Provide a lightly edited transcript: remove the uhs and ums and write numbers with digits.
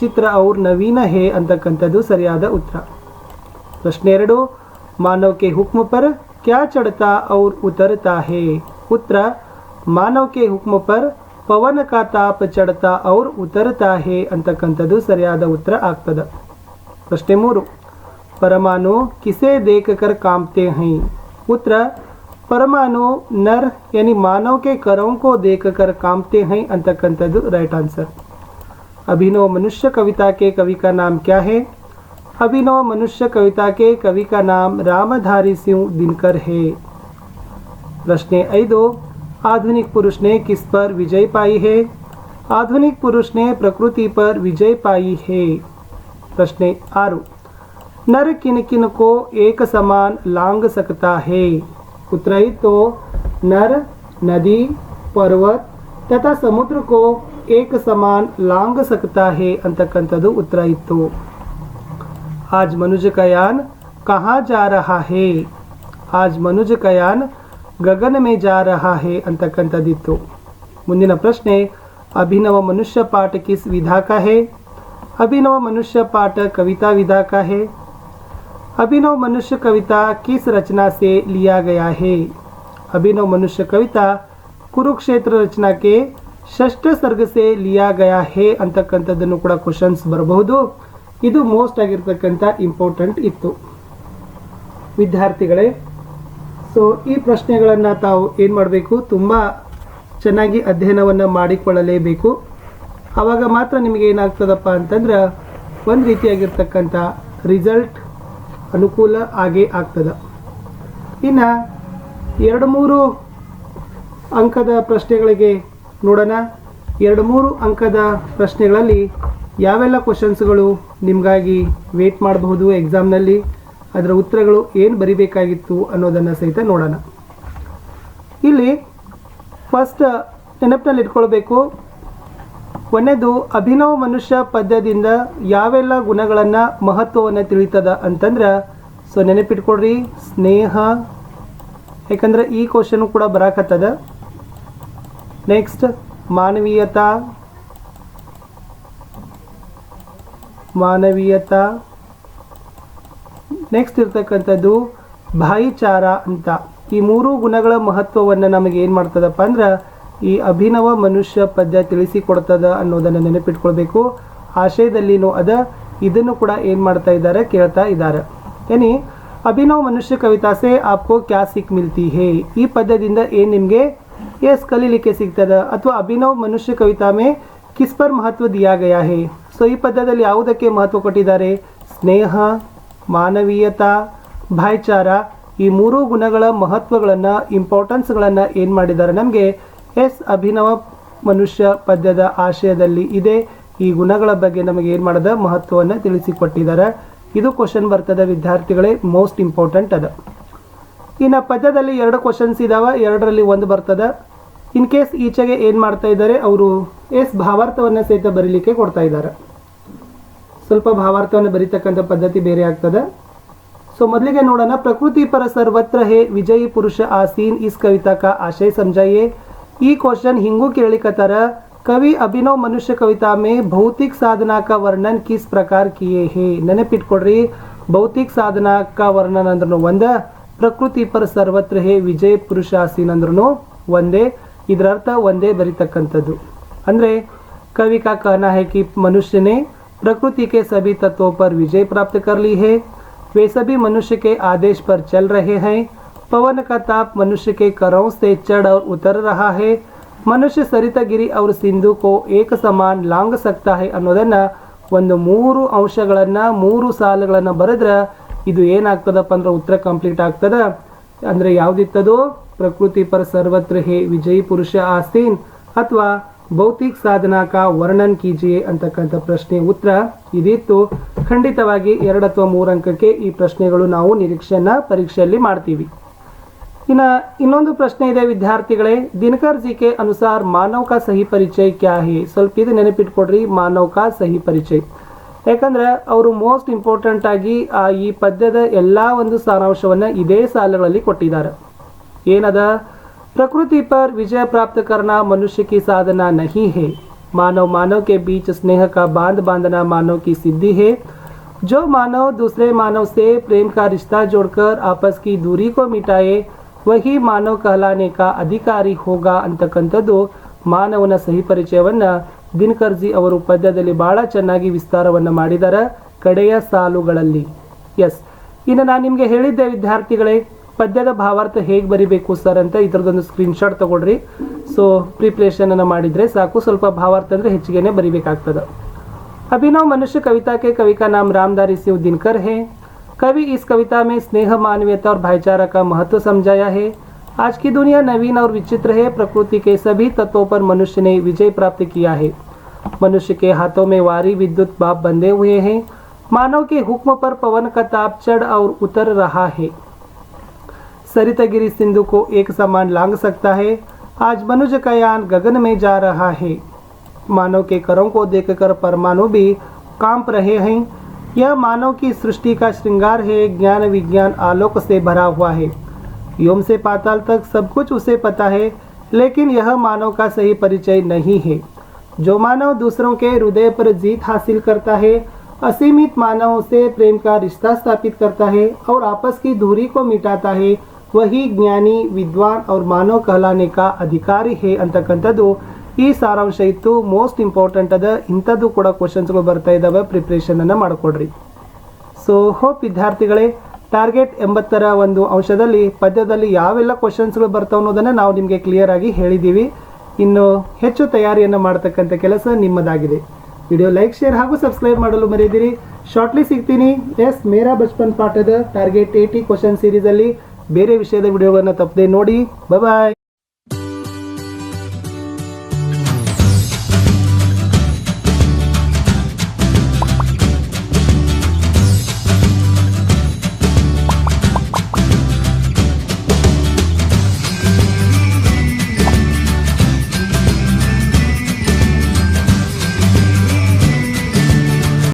ಚಿತ್ರ और नवीन है ಅಂತಕ್ಕಂಥದ್ದು ಸರಿಯಾದ ಉತ್ತರ. ಪ್ರಶ್ನೆ 2 मानव के हुक्म पर क्या चढ़ता और उतरता है. उत्तर मानव के हुक्म पर पवन का ताप चढ़ता और उतरता है ಅಂತಕ್ಕಂಥದ್ದು ಸರಿಯಾದ ಉತ್ತರ ಆಗ್ತದೆ. ಪ್ರಶ್ನೆ 3 परमाणु किसे देखकर कांपते हैं. उत्तर परमाणु नर यानी मानव के करों को देखकर कांपते हैं ಅಂತಕ್ಕಂಥದ್ದು राइट आंसर. अभिनव मनुष्य कविता के कवि का नाम क्या है. अभिनव मनुष्य कविता के कवि का नाम रामधारी सिंह दिनकर है. प्रश्न 5 आधुनिक पुरुष ने किस पर विजय पाई है. आधुनिक पुरुष ने प्रकृति पर विजय पाई है. प्रश्न 6 नर किन किन को एक समान लांग सकता है. उत्तर तो नर नदी पर्वत तथा समुद्र को एक समान लांग सकता है ಅಂತಕ್ಕಂಥದ್ದು ಉತ್ತರ ಇತ್ತು. आज मनुष्य का यान कहाँ जा रहा है. आज मनुष्य का यान गगन में जा रहा है ಅಂತಕ್ಕಂಥದ್ದಿತ್ತು. ಮುಂದಿನ ಪ್ರಶ್ನೆ अभिनव मनुष्य पाठ किस विधा का है. अभिनव मनुष्य पाठ कविता विधा का है. अभिनव मनुष्य कविता किस रचना से लिया गया है. अभिनव मनुष्य कविता कुरुक्षेत्र रचना के षष्ठ सर्ग से लिया गया है ಅಂತಕ್ಕಂಥದ್ದನ್ನು ಕೂಡ ಕ್ವಶನ್ಸ್ ಬರಬಹುದು. ಇದು ಮೋಸ್ಟ್ ಆಗಿರ್ತಕ್ಕಂಥ ಇಂಪಾರ್ಟೆಂಟ್ ಇತ್ತು ವಿದ್ಯಾರ್ಥಿಗಳೇ. ಸೊ ಈ ಪ್ರಶ್ನೆಗಳನ್ನು ತಾವು ಏನು ಮಾಡಬೇಕು, ತುಂಬ ಚೆನ್ನಾಗಿ ಅಧ್ಯಯನವನ್ನು ಮಾಡಿಕೊಳ್ಳಲೇಬೇಕು. ಆವಾಗ ಮಾತ್ರ ನಿಮಗೆ ಏನಾಗ್ತದಪ್ಪ ಅಂತಂದ್ರೆ ಒಂದು ರೀತಿಯಾಗಿರ್ತಕ್ಕಂಥ ರಿಸಲ್ಟ್ ಅನುಕೂಲ ಆಗೇ ಆಗ್ತದೆ. ಇನ್ನು 2-3 ಅಂಕದ ಪ್ರಶ್ನೆಗಳಿಗೆ ನೋಡೋಣ. 2-3 ಅಂಕದ ಪ್ರಶ್ನೆಗಳಲ್ಲಿ ಯಾವೆಲ್ಲ ಕ್ವಶನ್ಸ್ಗಳು ನಿಮಗಾಗಿ ವೇಟ್ ಮಾಡಬಹುದು ಎಕ್ಸಾಮ್ನಲ್ಲಿ, ಅದರ ಉತ್ತರಗಳು ಏನು ಬರಿಬೇಕಾಗಿತ್ತು ಅನ್ನೋದನ್ನು ಸಹಿತ ನೋಡೋಣ. ಇಲ್ಲಿ ಫಸ್ಟ್ ನೆನಪಿನಲ್ಲಿ ಇಟ್ಕೊಳ್ಬೇಕು, ಒಂದನೇದು ಅಭಿನವ ಮನುಷ್ಯ ಪದ್ಯದಿಂದ ಯಾವೆಲ್ಲ ಗುಣಗಳನ್ನು ಮಹತ್ವವನ್ನು ತಿಳಿತದ ಅಂತಂದ್ರೆ, ಸೊ ನೆನಪಿಟ್ಕೊಳ್ರಿ ಸ್ನೇಹ, ಯಾಕಂದ್ರೆ ಈ ಕ್ವಶನ್ ಕೂಡ ಬರಾಕತ್ತದ. ನೆಕ್ಸ್ಟ್ ಮಾನವೀಯತಾ, ನೆಕ್ಸ್ಟ್ ಇರ್ತಕ್ಕಂಥದ್ದು ಭಾಯಿಚಾರ ಅಂತ. ಈ 3 ಗುಣಗಳ ಮಹತ್ವವನ್ನು ನಮಗೆ ಏನು ಮಾಡ್ತದಪ್ಪ ಅಂದ್ರೆ ಈ ಅಭಿನವ ಮನುಷ್ಯ ಪದ್ಯ ತಿಳಿಸಿಕೊಡ್ತದ ಅನ್ನೋದನ್ನು ನೆನಪಿಟ್ಕೊಳ್ಬೇಕು. ಆಶಯದಲ್ಲಿನೂ ಅದ, ಇದನ್ನು ಕೂಡ ಏನು ಮಾಡ್ತಾ ಇದ್ದಾರೆ, ಕೇಳ್ತಾ ಇದ್ದಾರೆ. ಏನಿ ಅಭಿನವ ಮನುಷ್ಯ ಕವಿತಾ ಸೆ ಆಪ್ಕೋ ಕ್ಯಾ ಸಿಕ್ ಮಿಲ್ತಿ ಹೇ. ಈ ಪದ್ಯದಿಂದ ಏನು ನಿಮಗೆ ಎಸ್ ಕಲೀಲಿಕ್ಕೆ ಸಿಗ್ತದ, ಅಥವಾ ಅಭಿನವ ಮನುಷ್ಯ ಕವಿತಾ ಮೇ ಕಿಸ್ ಪರ್ ಮಹತ್ವ ದಿಯಾ ಗಯಾ ಹೇ. ಸೊ ಈ ಪದ್ಯದಲ್ಲಿ ಯಾವುದಕ್ಕೆ ಮಹತ್ವ ಕೊಟ್ಟಿದ್ದಾರೆ, ಸ್ನೇಹ, ಮಾನವೀಯತಾ, ಭಾಯ್ಚಾರ, ಈ 3 ಗುಣಗಳ ಮಹತ್ವಗಳನ್ನು ಇಂಪಾರ್ಟೆನ್ಸ್ಗಳನ್ನು ಏನು ಮಾಡಿದ್ದಾರೆ ನಮಗೆ ಎಸ್ ಅಭಿನವ ಮನುಷ್ಯ ಪದ್ಯದ ಆಶಯದಲ್ಲಿ ಇದೆ. ಈ ಗುಣಗಳ ಬಗ್ಗೆ ನಮಗೆ ಏನು ಮಾಡೋದ ಮಹತ್ವವನ್ನು ತಿಳಿಸಿಕೊಟ್ಟಿದ್ದಾರೆ. ಇದು ಕ್ವಶನ್ ಬರ್ತದೆ ವಿದ್ಯಾರ್ಥಿಗಳೇ, ಮೋಸ್ಟ್ ಇಂಪಾರ್ಟೆಂಟ್ ಅದ. ಇನ್ನು ಪದ್ಯದಲ್ಲಿ 2 ಕ್ವಶನ್ಸ್ ಇದಾವೆ, 2ರಲ್ಲಿ 1 ಬರ್ತದೆ. ಇನ್ ಕೇಸ್ ಈಚೆಗೆ ಏನು ಮಾಡ್ತಾ ಇದ್ದಾರೆ ಅವರು ಎಸ್ ಭಾವಾರ್ಥವನ್ನು ಸಹಿತ ಬರೀಲಿಕ್ಕೆ ಕೊಡ್ತಾ ಇದ್ದಾರೆ. ಸ್ವಲ್ಪ ಭಾವಾರ್ಥವನ್ನು ಬರೀತಕ್ಕಂಥ ಪದ್ಧತಿ ಬೇರೆ ಆಗ್ತದೆ. ಸೊ ಮೊದಲಿಗೆ ನೋಡೋಣ, ಪ್ರಕೃತಿ ಪರ ಸರ್ವತ್ರ ಹೇ ವಿಜಯಿ ಪುರುಷ ಆಸೀನ್ ಇಸ್ ಕವಿತಾ ಕಾ ಆಶಯ ಸಮझाइए. ಈ ಕ್ವಶನ್ ಹಿಂಗೂ ಕೇಳಿಕತ್ತಾರ, कवि अभिनव मनुष्य कविता में भौतिक साधना का वर्णन किस प्रकार किए हैं. ನೆನಪಿಟ್ಕೊಡ್ರಿ, ಭೌತಿಕ ಸಾಧನಾ का वर्णन ಅಂದ್ರೂ ಒಂದೇ, ಪ್ರಕೃತಿ ಪರ ಸರ್ವತ್ರ ಹೇ ವಿಜಯ ಪುರುಷ ಆಸೀನ್ ಅಂದ್ರೂ ಒಂದೇ. ಇದರ ಅರ್ಥ ಒಂದೇ ಬರೀತಕ್ಕಂಥದ್ದು. ಅಂದರೆ कवि का कहना है कि मनुष्य ने प्रकृति के सभी तत्वों पर विजय प्राप्त कर ली है. वे सभी मनुष्य के आदेश पर चल रहे हैं. पवन का ताप मनुष्य के करों से चढ़ और उतर रहा है. मनुष्य सरितगिरी और सिंधु को एक समान लांग सकता है ಅನ್ನೋದನ್ನು ಒಂದು 3 ಅಂಶಗಳನ್ನು 3 ಸಾಲುಗಳನ್ನು ಬರೆದ್ರೆ ಇದು ಏನಾಗ್ತದಪ್ಪ ಅಂದ್ರೆ ಉತ್ತರ ಕಂಪ್ಲೀಟ್ ಆಗ್ತದೆ. ಅಂದರೆ ಯಾವುದಿತ್ತದು, ಪ್ರಕೃತಿ ಪರ ಸರ್ವತ್ರ ಹೇ ವಿಜಯಿ ಪುರುಷ ಆಸೀನ್ ಅಥವಾ ಭೌತಿಕ ಸಾಧನಾ ಕಾ ವರ್ಣನ್ ಕೀಜಿಯೇ ಅಂತಕ್ಕಂಥ ಪ್ರಶ್ನೆ ಉತ್ತರ ಇದಿತ್ತು. ಖಂಡಿತವಾಗಿ 2 ಅಥವಾ 3 ಅಂಕಕ್ಕೆ ಈ ಪ್ರಶ್ನೆಗಳು ನಾವು ನಿರೀಕ್ಷೆಯನ್ನು ಪರೀಕ್ಷೆಯಲ್ಲಿ ಮಾಡ್ತೀವಿ. ಇನ್ನು ಇನ್ನೊಂದು ಪ್ರಶ್ನೆ ಇದೆ ವಿದ್ಯಾರ್ಥಿಗಳೇ, ದಿನಕರ್ ಜಿ ಕೆ ಅನುಸಾರ ಮಾನವ ಕಾ ಸಹಿ ಪರಿಚಯ ಕ್ಯಾ ಹೇ. ಸ್ವಲ್ಪ ಇದು ನೆನಪಿಟ್ಕೊಡ್ರಿ, ಮಾನವ ಕಾ ಸಹಿ ಪರಿಚಯ. ಯಾಕಂದ್ರೆ ಅವರು ಮೋಸ್ಟ್ ಇಂಪಾರ್ಟೆಂಟ್ ಆಗಿ ಈ ಪದ್ಯದ ಎಲ್ಲ ಒಂದು ಸಾರಾಂಶವನ್ನು ಇದೇ ಸಾಲುಗಳಲ್ಲಿ ಕೊಟ್ಟಿದ್ದಾರೆ. ಏನದ, प्रकृति पर विजय प्राप्त करना मनुष्य की साधना नहीं है. मानव मानव के बीच स्नेह का बांध बांधना मानव की सिद्धि है। जो मानव दूसरे मानव से प्रेम का रिश्ता जोड़कर आपस की दूरी को मिटाए वही मानव कहलाने का अधिकारी होगा ಅಂತಕ್ಕಂಥದ್ದು ಮಾನವನ ಸಹಿ ಪರಿಚಯವನ್ನ ದಿನಕರ್ಜಿ ಅವರು ಪದ್ಯದಲ್ಲಿ ಬಹಳ ಚೆನ್ನಾಗಿ ವಿಸ್ತಾರವನ್ನು ಮಾಡಿದ್ದಾರೆ ಕಡೆಯ ಸಾಲುಗಳಲ್ಲಿ. ಎಸ್, ಇನ್ನು ನಾನು ನಿಮಗೆ ಹೇಳಿದ್ದೆ ವಿದ್ಯಾರ್ಥಿಗಳೇ, ಪದ್ಯದ ಭಾವಾರ್ಥ ಹೇಗೆ ಬರಿಬೇಕು ಸರ್ ಅಂತ ಇದರದೊಂದು ಸ್ಕ್ರೀನ್ಶಾಟ್ ತಗೊಳ್ರಿ. ಸೊ ಪ್ರಿಪ್ರೇಷನ್ ಅನ್ನು ಮಾಡಿದರೆ ಸಾಕು, ಸ್ವಲ್ಪ ಭಾವಾರ್ಥ ಅಂದರೆ ಹೆಚ್ಚಿಗೆನೇ ಬರಿಬೇಕಾಗ್ತದೆ. अभिनव मनुष्य कविता के कवि का नाम रामधारी सिंह दिनकर है। कवि इस कविता में स्नेह, मानवीयता और भाईचारा का महत्व समझाया है। आज की दुनिया नवीन और विचित्र है। प्रकृति के सभी तत्वों पर मनुष्य ने विजय प्राप्त किया है। मनुष्य के हाथों में वारी विद्युत बाप बंधे हुए हैं। मानव के हुक्म पर पवन का ताप चढ़ और उतर रहा है। सरितागिरी सिंधु को एक समान लांग सकता है। आज मनुष्य का यान गगन में जा रहा है। मानव के करों को देखकर परमाणु भी कांप रहे हैं। यह मानव की सृष्टि का श्रृंगार है। ज्ञान विज्ञान आलोक से भरा हुआ है। व्योम से पाताल तक सब कुछ उसे पता है, लेकिन यह मानव का सही परिचय नहीं है। जो मानव दूसरों के हृदय पर जीत हासिल करता है, असीमित मानव से प्रेम का रिश्ता स्थापित करता है और आपस की दूरी को मिटाता है, वही ज्ञानी विद्वान और मानव कहलाने का अधिकारी है ಅಂತಕ್ಕಂಥದ್ದು ಈ ಸಾರಾಂಶ ಇತ್ತು. ಮೋಸ್ಟ್ ಇಂಪಾರ್ಟೆಂಟ್ ಅದ, ಇಂಥದ್ದು ಕೂಡ ಕ್ವಶನ್ಸ್ಗಳು ಬರ್ತಾ ಇದ್ದಾವೆ, ಪ್ರಿಪ್ರೇಷನನ್ನು ಮಾಡಿಕೊಡ್ರಿ. ಸೊ ಹೋಪ್ ವಿದ್ಯಾರ್ಥಿಗಳೇ, ಟಾರ್ಗೆಟ್ 80ರ ಒಂದು ಅಂಶದಲ್ಲಿ ಪದ್ಯದಲ್ಲಿ ಯಾವೆಲ್ಲ ಕ್ವಶನ್ಸ್ಗಳು ಬರ್ತಾವೆ ಅನ್ನೋದನ್ನು ನಾವು ನಿಮಗೆ ಕ್ಲಿಯರ್ ಆಗಿ ಹೇಳಿದ್ದೀವಿ. ಇನ್ನು ಹೆಚ್ಚು ತಯಾರಿಯನ್ನು ಮಾಡ್ತಕ್ಕಂಥ ಕೆಲಸ ನಿಮ್ಮದಾಗಿದೆ. ವಿಡಿಯೋ ಲೈಕ್, ಶೇರ್ ಹಾಗೂ ಸಬ್ಸ್ಕ್ರೈಬ್ ಮಾಡಲು ಮರೆಯದಿರಿ. ಶಾರ್ಟ್ಲಿ ಸಿಗ್ತೀನಿ ಎಸ್ ಮೇರಾ ಬಚ್ಪನ್ ಪಾಠದ ಟಾರ್ಗೆಟ್ 80 ಕ್ವಶನ್ ಸೀರೀಸಲ್ಲಿ ಬೇರೆ ವಿಷಯದ ವಿಡಿಯೋಗಳನ್ನು ತಪ್ಪದೆ ನೋಡಿ. ಬಾಯ್.